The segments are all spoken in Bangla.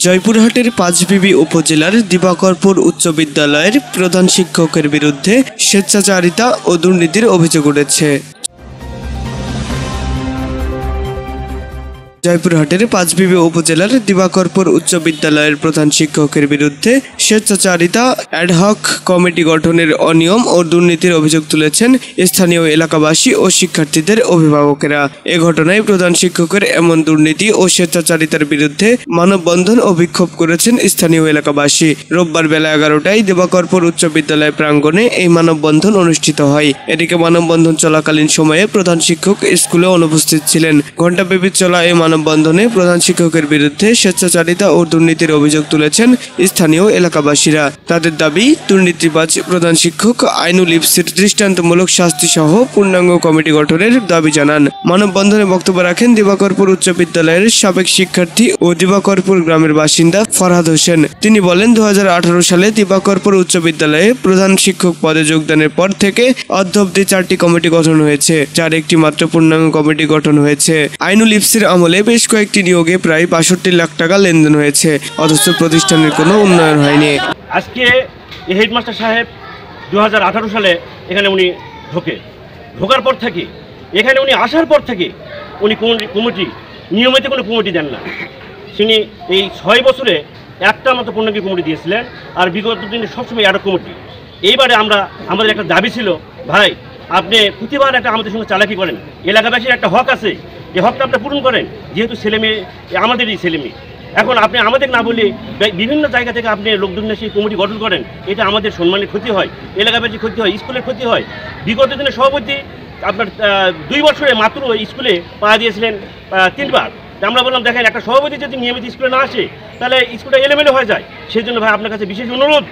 জয়পুরহাটের পাঁচবিবি উপজেলার দিবাকরপুর উচ্চ বিদ্যালয়ের প্রধান শিক্ষকের বিরুদ্ধে স্বেচ্ছাচারিতা ও দুর্নীতির অভিযোগ উঠেছে। জয়পুরহাটের পাঁচবিবি উপজেলার দিবাকরপুর উচ্চ বিদ্যালয়ের প্রধান শিক্ষকের বিরুদ্ধে স্বেচ্ছাচারিতা অ্যাডহক কমিটি গঠনের অনিয়ম ও দুর্নীতির অভিযোগ তুলেছেন স্থানীয় এলাকাবাসী ও শিক্ষার্থীদের অভিভাবকেরা। এ ঘটনায় প্রধান শিক্ষকের এমন দুর্নীতি ও স্বেচ্ছাচারিতার বিরুদ্ধে মানববন্ধন ও বিক্ষোভ করেছেন স্থানীয় এলাকাবাসী। রোববার বেলা 11টায় দিবাকরপুর উচ্চ বিদ্যালয় প্রাঙ্গণে এই মানববন্ধন অনুষ্ঠিত হয়। এদিকে মানববন্ধন চলাকালীন সময়ে প্রধান শিক্ষক স্কুলে অনুপস্থিত ছিলেন। ঘণ্টাব্যাপী চলা এই মানববন্ধনে প্রধান শিক্ষকের বিরুদ্ধে স্বেচ্ছাচারিতা ও দুর্নীতির অভিযোগ তুলেছেন স্থানীয় এলাকাবাসীরা। তাদের দাবি, দুর্নীতিবাজ প্রধান শিক্ষক আইনুল ইফসির দৃষ্টান্তমূলক শাস্তি সহ পূর্ণাঙ্গ কমিটি গঠনের দাবি জানান। মানববন্ধনে বক্তব্য রাখেন দিবাকরপুর উচ্চ বিদ্যালয়ের সাবেক শিক্ষার্থী ও দিবাকরপুর গ্রামের বাসিন্দা ফরহাদ হোসেন। তিনি বলেন, 2018 সালে দিবাকরপুর উচ্চ বিদ্যালয়ে প্রধান শিক্ষক পদে যোগদানের পর থেকে অদ্যাবধি 4টি কমিটি গঠন হয়েছে, যার একটি মাত্র পূর্ণাঙ্গ কমিটি গঠন হয়েছে। আইনুল ইফসির আমলে বেশ কয়েকটি নিয়োগে প্রায় 62 লাখ টাকা লেনদেন হয়েছে, অথচ প্রতিষ্ঠানের কোনো উন্নয়ন হয়নি। আজকে এই হেডমাস্টার সাহেব 2018 সালে এখানে উনি ঢোকার পর থেকে, এখানে উনি আসার পর থেকে উনি কমিটি নিয়মিত কোনো কমিটি দেন না। তিনি এই 6 বছরে একটা মতো পূর্ণাঙ্গ কমিটি দিয়েছিলেন, আর বিগত দিনে সবসময় একটা কমিটি। এইবারে আমাদের একটা দাবি ছিল, ভাই আপনি প্রতিবার একটা আমাদের সঙ্গে চালাকি করেন, এলাকাবাসীর একটা হক আছে, এই হকটা আপনি পূরণ করেন। যেহেতু ছেলেমেয়ে আমাদেরই ছেলেমেয়ে, এখন আপনি আমাদের না বলে বিভিন্ন জায়গা থেকে আপনি লোকজন সেই কমিটি গঠন করেন, এটা আমাদের সম্মানের ক্ষতি হয়, এলাকাবাসীর ক্ষতি হয়, স্কুলের ক্ষতি হয়। বিগত দিনে সভাপতি আপনার 2 বছরে মাত্র স্কুলে পা দিয়েছিলেন 3 বার। আমরা বললাম, দেখেন একটা সভাপতি যদি নিয়মিত স্কুলে না আসে তাহলে স্কুলটা এলোমেলো হয়ে যায়। সেই জন্য ভাই আপনার কাছে বিশেষ অনুরোধ,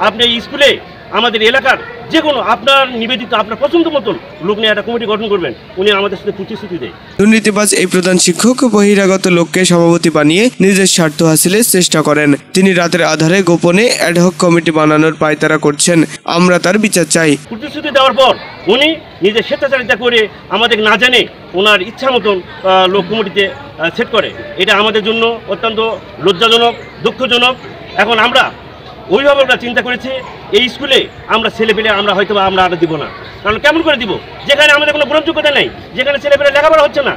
আপনি এই স্কুলে আমাদের এলাকার যে কোনো আপনার নিবেদিত আপনার পছন্দ মতন লোক নিয়ে একটা কমিটি গঠন করবেন। উনি আমাদের সাথে প্রতিশ্রুতি দেয়। দুর্নীতিবাজ এই প্রধান শিক্ষক বহিরাগত লোককে সভাপতি বানিয়ে নিজের স্বার্থ হাসিলের চেষ্টা করেন। তিনি রাতের আধারে গোপনে অ্যাডহক কমিটি বানানোর পায়তারা করছেন। আমরা তার বিচার চাই। প্রতিশ্রুতি দেওয়ার পর উনি নিজের স্বেচ্ছাচারিতা করে আমাদের না জানে ওনার ইচ্ছা মতন লোক কমিটিতে সেট করে। এটা আমাদের জন্য অত্যন্ত লজ্জাজনক, দুঃখজনক। এখন আমরা অভিভাবকরা চিন্তা করেছি, এই স্কুলে আমরা ছেলেপেলে আমরা আর দিব না। কারণ কেমন করে দিব, যেখানে আমাদের কোনো গ্রহণযোগ্যতা নেই, যেখানে ছেলেপেলে লেখাপড়া হচ্ছে না।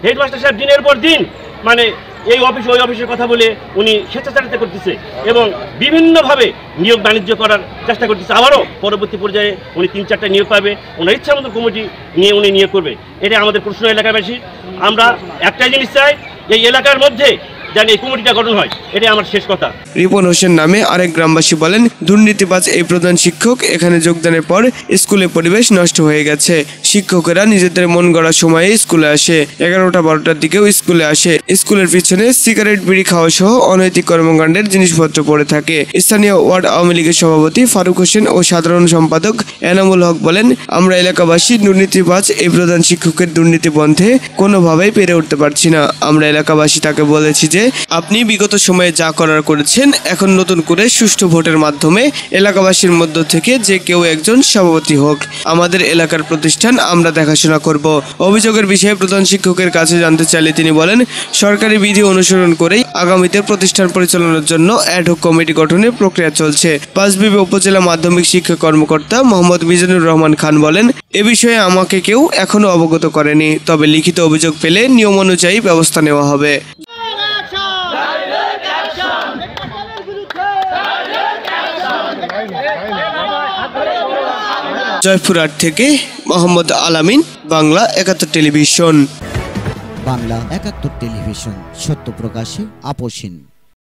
হেডমাস্টার সাহেব দিনের পর দিন মানে এই অফিস ওই অফিসের কথা বলে উনি স্বেচ্ছাচারিতা করতেছে এবং বিভিন্নভাবে নিয়োগ বাণিজ্য করার চেষ্টা করতেছে। আবারও পরবর্তী পর্যায়ে উনি 3-4টা নিয়োগ পাবে, ওনার ইচ্ছা মতো কমিটি নিয়ে উনি নিয়োগ করবে। এটা আমাদের প্রশ্ন এলাকাবাসী। আমরা একটাই জিনিস চাই, এই এলাকার মধ্যে যেন এই কমিটিটা গঠন হয়, এটাই আমার শেষ কথা। রিপন হোসেন নামে আরেক গ্রামবাসী বলেন, দুর্নীতিবাজ এই প্রধান শিক্ষক এখানে যোগদানের পর স্কুলে পরিবেশ নষ্ট হয়ে গেছে। শিক্ষকেরা নিজেদের মন গড়া সময়ে স্কুলে আসে, 11টা-12টার দিকেও স্কুলে আসে। স্কুলের পিছনে সিগারেট, বিড়ি খাওয়া সহ অনৈতিক কর্মকাণ্ডের জিনিসপত্র পড়ে থাকে। স্থানীয় ওয়ার্ড আওয়ামী লীগের সভাপতি ফারুক হোসেন ও সাধারণ সম্পাদক এনামুল হক বলেন, আমরা এলাকাবাসী দুর্নীতিবাজ এই প্রধান শিক্ষকের দুর্নীতি বন্ধে কোনোভাবেই পেরে উঠতে পারছি না। আমরা এলাকাবাসী তাকে বলেছি যে, আপনি বিগত সময়ে যা করার করেছেন, এখন নতুন করে সুষ্ঠু ভোটের মাধ্যমে এলাকাবাসীর মধ্য থেকে যে কেউ একজন সভাপতি হোক। আমাদের এলাকার প্রতিষ্ঠান আমরা দেখাশোনা করব। অভিযোগের বিষয়ে প্রধান শিক্ষকের কাছে জানতে চাইলে তিনি বলেন, সরকারি বিধি অনুসরণ করেই আগামীতে প্রতিষ্ঠান পরিচালনার জন্য অ্যাডহক কমিটি গঠনের প্রক্রিয়া চলছে। পাঁচবিবি উপজেলা মাধ্যমিক শিক্ষা কর্মকর্তা মোহাম্মদ মিজানুর রহমান খান বলেন, এ বিষয়ে আমাকে কেউ এখনো অবগত করেনি, তবে লিখিত অভিযোগ পেলে নিয়ম অনুযায়ী ব্যবস্থা নেওয়া হবে। জয়পুরহাট থেকে মোহাম্মদ আলামিন, বাংলা 71 টেলিভিশন। বাংলা 71 টেলিভিশন, সত্য প্রকাশে আপোষহীন।